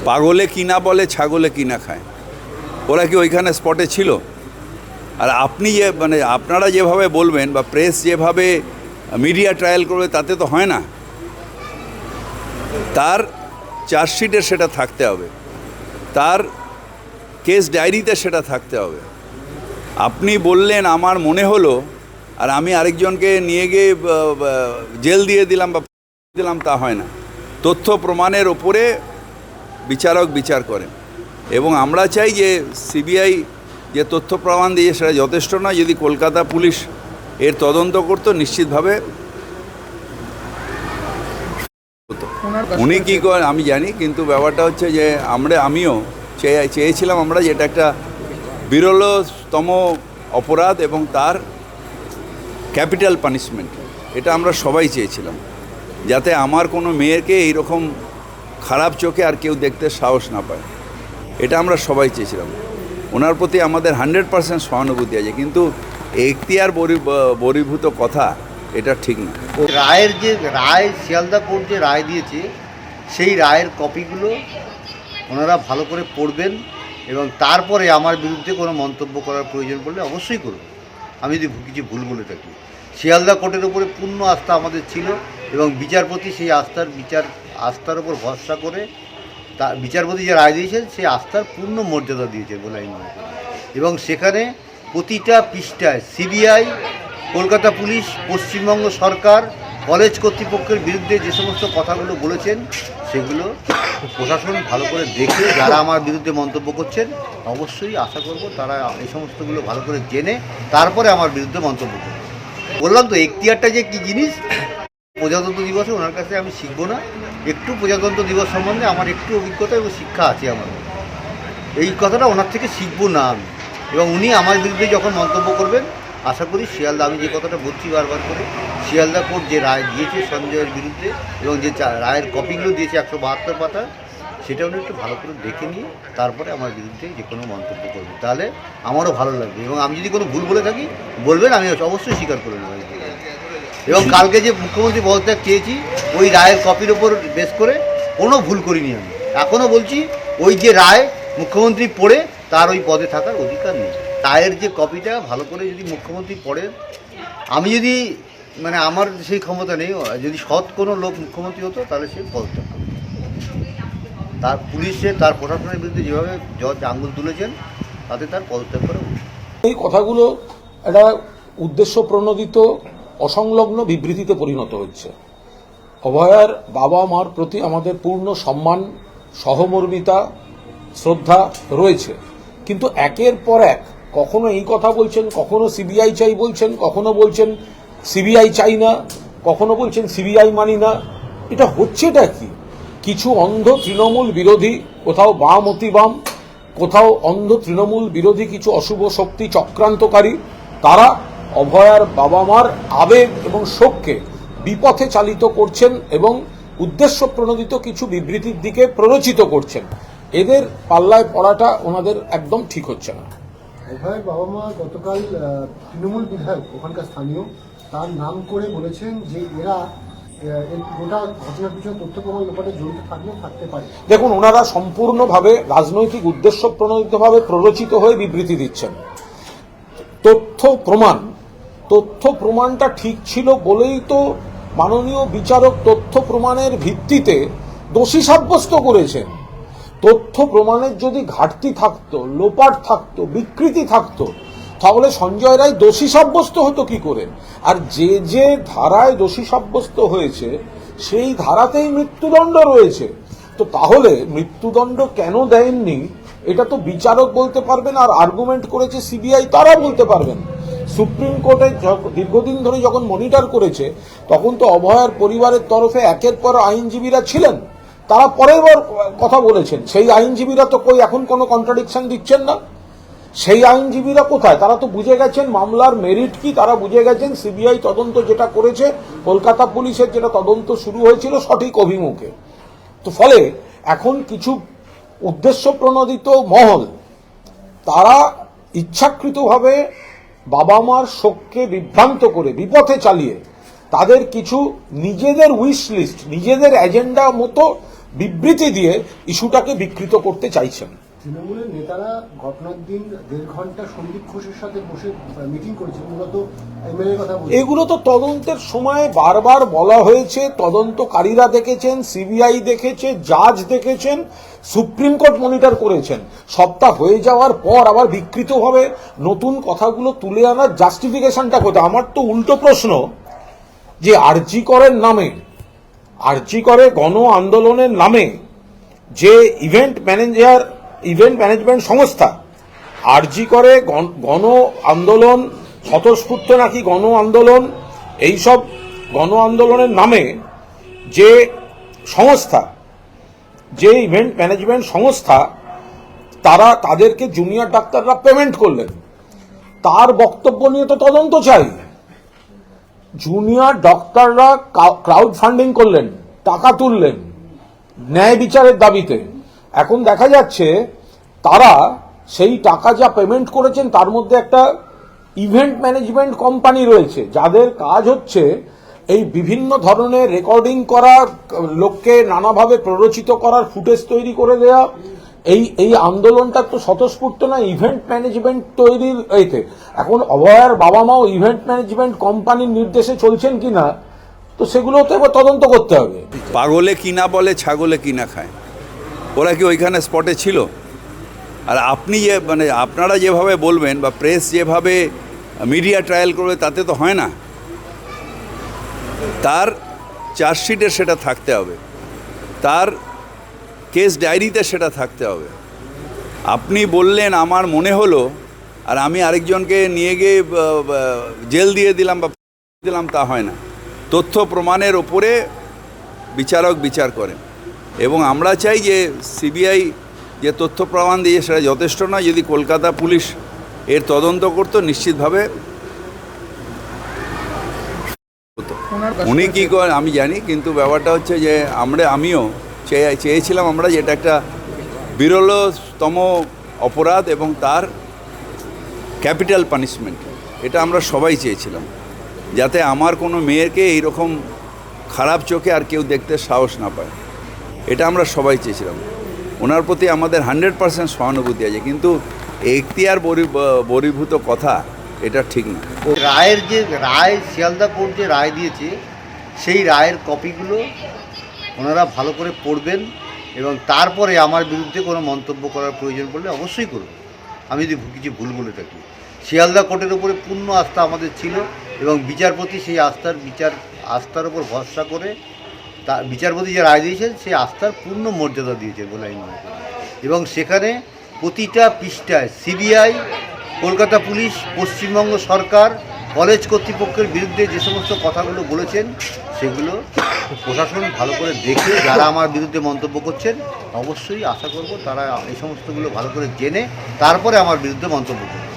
পাগলে কিনা বলে ছাগলে কিনা খায়, ওরা কি ওইখানে স্পটে ছিল? আর আপনি যে মানে আপনারা যেভাবে বলবেন বা প্রেস যেভাবে মিডিয়া ট্রায়াল করবে তাতে তো হয় না। তার চার্জশিটে সেটা থাকতে হবে, তার কেস ডায়েরিতে সেটা থাকতে হবে। আপনি বললেন আমার মনে হলো, আর আমি আরেকজনকে নিয়ে গিয়ে জেল দিয়ে দিলাম বা দিলাম, তা হয় না। তথ্য প্রমাণের ওপরে বিচারক বিচার করেন, এবং আমরা চাই যে সিবিআই যে তথ্য প্রমাণ দিয়ে সেটা যথেষ্ট নয়। যদি কলকাতা পুলিশ এর তদন্ত করতো নিশ্চিতভাবে হতো। উনি কী করেন আমি জানি, কিন্তু ব্যাপারটা হচ্ছে যে আমিও চেয়েছিলাম আমরা যে এটা একটা বিরলতম অপরাধ এবং তার ক্যাপিটাল পানিশমেন্ট, এটা আমরা সবাই চেয়েছিলাম, যাতে আমার কোনো মেয়েকে এইরকম খারাপ চোখে আর কেউ দেখতে সাহস না পায়। এটা আমরা সবাই চেয়েছিলাম। ওনার প্রতি আমাদের 100% সহানুভূতি আছে, কিন্তু এখতিয়ার বহির্ভূত কথা এটা ঠিক না। রায়ের যে রায়, শিয়ালদা কোর্ট যে রায় দিয়েছে সেই রায়ের কপিগুলো ওনারা ভালো করে পড়বেন এবং তারপরে আমার বিরুদ্ধে কোনো মন্তব্য করার প্রয়োজন পড়লে অবশ্যই করবেন। আমি যদি কিছু ভুল বলে থাকি, শিয়ালদা কোর্টের উপরে পূর্ণ আস্থা আমাদের ছিল এবং বিচারপতি সেই আস্থার উপর ভরসা করে বিচারপতি যে রায় দিয়েছেন সেই আস্থার পূর্ণ মর্যাদা দিয়েছেন বলে আমি মনে করি। এবং সেখানে প্রতিটা পৃষ্ঠায় সিবিআই, কলকাতা পুলিশ, পশ্চিমবঙ্গ সরকার, কলেজ কর্তৃপক্ষের বিরুদ্ধে যে সমস্ত কথাগুলো বলেছেন সেগুলো প্রশাসন ভালো করে দেখে যারা আমার বিরুদ্ধে মন্তব্য করছেন অবশ্যই আশা করব তারা এই সমস্তগুলো ভালো করে জেনে তারপরে আমার বিরুদ্ধে মন্তব্য করবে। বললাম তো এখতিয়ারটা যে কী জিনিস, প্রজাতন্ত্র দিবসে ওনার কাছে আমি শিখবো না। একটু প্রজাতন্ত্র দিবস সম্বন্ধে আমার একটু অভিজ্ঞতা এবং শিক্ষা আছে আমার, এই কথাটা ওনার থেকে শিখবো না আমি। এবং উনি আমার বিরুদ্ধে যখন মন্তব্য করবেন আশা করি শিয়ালদা, আমি যে কথাটা বলছি বারবার করে, শিয়ালদা কোর্ট যে রায় দিয়েছে সঞ্জয়ের বিরুদ্ধে এবং যে রায়ের কপিগুলো দিয়েছে 172 পাতা, সেটা উনি একটু ভালো করে দেখে নিয়ে তারপরে আমার বিরুদ্ধে যে কোনো মন্তব্য করবেন, তাহলে আমারও ভালো লাগবে। এবং আমি যদি কোনো ভুল বলে থাকি বলবেন, আমি অবশ্যই স্বীকার করে নেব। এবং কালকে যে মুখ্যমন্ত্রী পদত্যাগ চেয়েছি ওই রায়ের কপির ওপর বেস করে কোনো ভুল করিনি আমি। এখনও বলছি ওই যে রায় মুখ্যমন্ত্রী পড়ে তার ওই পদে থাকার অধিকার নেই। রায়ের যে কপিটা ভালো করে যদি মুখ্যমন্ত্রী পড়েন, আমি যদি মানে আমার সেই ক্ষমতা নেই, যদি সৎ কোনো লোক মুখ্যমন্ত্রী হতো তাহলে সে পদত্যাগ করত। তার পুলিশে তার প্রশাসনের বিরুদ্ধে যেভাবে জজ আঙুল তুলেছেন তাতে তার পদত্যাগ করা উচিত। এই কথাগুলো একটা উদ্দেশ্য প্রণোদিত অসংলগ্ন বিবৃতিতে পরিণত হচ্ছে। অভয়ার বাবা মার প্রতি আমাদের পূর্ণ সম্মান, সহমর্মিতা, শ্রদ্ধা রয়েছে, কিন্তু একের পর এক কখনো এই কথা বলছেন, কখনো সিবিআই চাই বলছেন, কখনো বলছেন সিবিআই চাই না, কখনো বলছেন সিবিআই মানি না। এটা হচ্ছেটা কি? কিছু অন্ধ তৃণমূল বিরোধী, কোথাও বাম অতি বাম, কোথাও অন্ধ তৃণমূল বিরোধী কিছু অশুভ শক্তি চক্রান্তকারী, তারা অভয়ার বাবা মার আবেগ এবং শোককে বিপথে চালিত করছেন এবং উদ্দেশ্য প্রণোদিত কিছু বিবৃতির দিকে প্ররোচিত করছেন। এদের পাল্লায় পড়াটা ওনাদের একদম ঠিক হচ্ছে না। অভয়ের বাবা মা গতকাল তৃণমূল বিধায়ক ওখানকার স্থানীয় তার নাম করে বলেছেন যে এরা গোটা ঘটনার পিছনে তথ্য প্রমাণ ব্যাপারে জড়িত থাকতে পারে। দেখুন, ওনারা সম্পূর্ণভাবে রাজনৈতিক উদ্দেশ্য প্রণোদিতভাবে প্ররোচিত হয়ে বিবৃতি দিচ্ছেন। তথ্য প্রমাণটা ঠিক ছিল বলেই তো মাননীয় বিচারক তথ্য প্রমাণের ভিত্তিতে দোষী সাব্যস্ত করেছেন। তথ্য প্রমাণের যদি ঘাটতি থাকতো, লোপাট থাকতো, বিকৃতি থাকতো, তাহলে সঞ্জয় রায় দোষী সাব্যস্ত হতো কি করে? আর যে যে ধারায় দোষী সাব্যস্ত হয়েছে সেই ধারাতেই মৃত্যুদণ্ড রয়েছে। তো তাহলে মৃত্যুদণ্ড কেন দেননি এটা তো বিচারক বলতে পারবেন, আর আর্গুমেন্ট করেছে সিবিআই, তারা বলতে পারবেন। সুপ্রিম কোর্টে দীর্ঘদিন ধরে যখন মনিটর করেছে তখন তো অভয়ার পরিবারের তরফে একের পর আইনজীবীরা ছিলেন, তারা পরের বার কথা বলেছেন। সেই আইনজীবীরা তো কই এখন কোনো কন্ট্রাডিকশন দিচ্ছেন না। সেই আইনজীবীরা কোথায়? তারা তো বুঝে গেছেন মামলার মেরিট কি, তারা বুঝে গেছেন সিবিআই তদন্ত যেটা করেছে, কলকাতা পুলিশের যেটা তদন্ত শুরু হয়েছিল সঠিক অভিমুখে। তো ফলে এখন কিছু উদ্দেশ্য প্রণোদিত মহল তারা ইচ্ছাকৃতভাবে বাবা মার শোককে বিভ্রান্ত করে বিপথে চালিয়ে তাদের কিছু নিজেদের উইশ লিস্ট, নিজেদের এজেন্ডা মতো বিবৃতি দিয়ে ইস্যুটাকে বিকৃত করতে চাইছেন। তৃণমূলের নেতারা ঘটনার দিন 1.5 ঘন্টা সন্দীপ ঘোষের সাথে বসে মিটিং করেছেন, মূলত এমএলএ কথা বলছেন। এগুলো তো তদন্তের সময় বারবার বলা হয়েছে, তদন্তকারীরা দেখেছেন, সিবিআই দেখেছে, জাজ দেখেছেন, সুপ্রিম কোর্ট মনিটর করেছেন। সবটা হয়ে যাওয়ার পর আবার বিকৃতভাবে নতুন কথাগুলো তুলে আনার জাস্টিফিকেশনটা কোথায়? আমার তো উল্টো প্রশ্ন, যে আরজি করের নামে, আরজি করে গণ আন্দোলনের নামে যে ইভেন্ট ম্যানেজমেন্ট সংস্থা আরজি করে গণ আন্দোলন, স্বতঃস্ফূর্ত নাকি গণ আন্দোলন, এইসব গণ আন্দোলনের নামে যে সংস্থা, যে ইভেন্ট ম্যানেজমেন্ট সংস্থা, তাদেরকে জুনিয়র ডাক্তাররা পেমেন্ট করলেন, তার বক্তব্য নিয়ে তো তদন্ত চাই। জুনিয়র ডক্টররা ক্রাউড ফান্ডিং করলেন, টাকা তুললেন ন্যায় বিচারের দাবিতে। এখন দেখা যাচ্ছে তারা সেই টাকা যা পেমেন্ট করেছেন তার মধ্যে একটা ইভেন্ট ম্যানেজমেন্ট কোম্পানি রয়েছে, যাদের কাজ হচ্ছে এই বিভিন্ন ধরনের রেকর্ডিং করা, লোককে নানাভাবে প্ররোচিত করার ফুটেজ তৈরি করে দেওয়া। এই আন্দোলনটা তো স্বতঃস্ফূর্ত না, ইভেন্ট ম্যানেজমেন্ট তৈরির এতে। এখন অভয়ার বাবা মাও ইভেন্ট ম্যানেজমেন্ট কোম্পানির নির্দেশে চলছেন কিনা, তো সেগুলোতে এবার তদন্ত করতে হবে। পাগলে কিনা বলে, ছাগলে কিনা খায়, ওরা কি ওইখানে স্পটে ছিল? আর আপনি যে মানে আপনারা যেভাবে বলবেন বা প্রেস যেভাবে মিডিয়া ট্রায়াল করবে, তাতে তো হয় না। তার চার্জশিটে সেটা থাকতে হবে, তার কেস ডায়েরিতে সেটা থাকতে হবে। আপনি বললেন আমার মনে হলো, আর আমি আরেকজনকে নিয়ে গিয়ে জেল দিয়ে দিলাম বা দিলাম, তা হয় না। তথ্য প্রমাণের ওপরে বিচারক বিচার করেন, এবং আমরা চাই যে সিবিআই যে তথ্য প্রমাণ দিয়ে সেটা যথেষ্ট নয়। যদি কলকাতা পুলিশ এর তদন্ত করতো, নিশ্চিতভাবে হতো। উনি কী করেন আমি জানি, কিন্তু ব্যাপারটা হচ্ছে যে আমিও চেয়েছিলাম আমরা যে এটা একটা বিরলতম অপরাধ এবং তার ক্যাপিটাল পানিশমেন্ট, এটা আমরা সবাই চেয়েছিলাম, যাতে আমার কোনো মেয়েকে এইরকম খারাপ চোখে আর কেউ দেখতে সাহস না পায়। এটা আমরা সবাই চেয়েছিলাম। ওনার প্রতি আমাদের 100% সহানুভূতি আছে, কিন্তু এখতিয়ার বহির্ভূত কথা এটা ঠিক না। রায় শিয়ালদা কোর্ট যে রায় দিয়েছে, সেই রায়ের কপিগুলো ওনারা ভালো করে পড়বেন, এবং তারপরে আমার বিরুদ্ধে কোনো মন্তব্য করার প্রয়োজন পড়লে অবশ্যই করব। আমি যদি কিছু ভুল বলে থাকি, শিয়ালদা কোর্টের উপরে পূর্ণ আস্থা আমাদের ছিল, এবং বিচারপতি সেই আস্থার উপর ভরসা করে বিচারপতি যে রায় দিয়েছেন সেই আস্থার পূর্ণ মর্যাদা দিয়েছে বলে আমি মনে করি। এবং সেখানে প্রতিটা পৃষ্ঠায় সিবিআই, কলকাতা পুলিশ, পশ্চিমবঙ্গ সরকার, কলেজ কর্তৃপক্ষের বিরুদ্ধে যে সমস্ত কথাগুলো বলেছেন, সেগুলো প্রশাসন ভালো করে দেখে যারা আমার বিরুদ্ধে মন্তব্য করছেন, অবশ্যই আশা করব তারা এই সমস্তগুলো ভালো করে জেনে তারপরে আমার বিরুদ্ধে মন্তব্য করবে।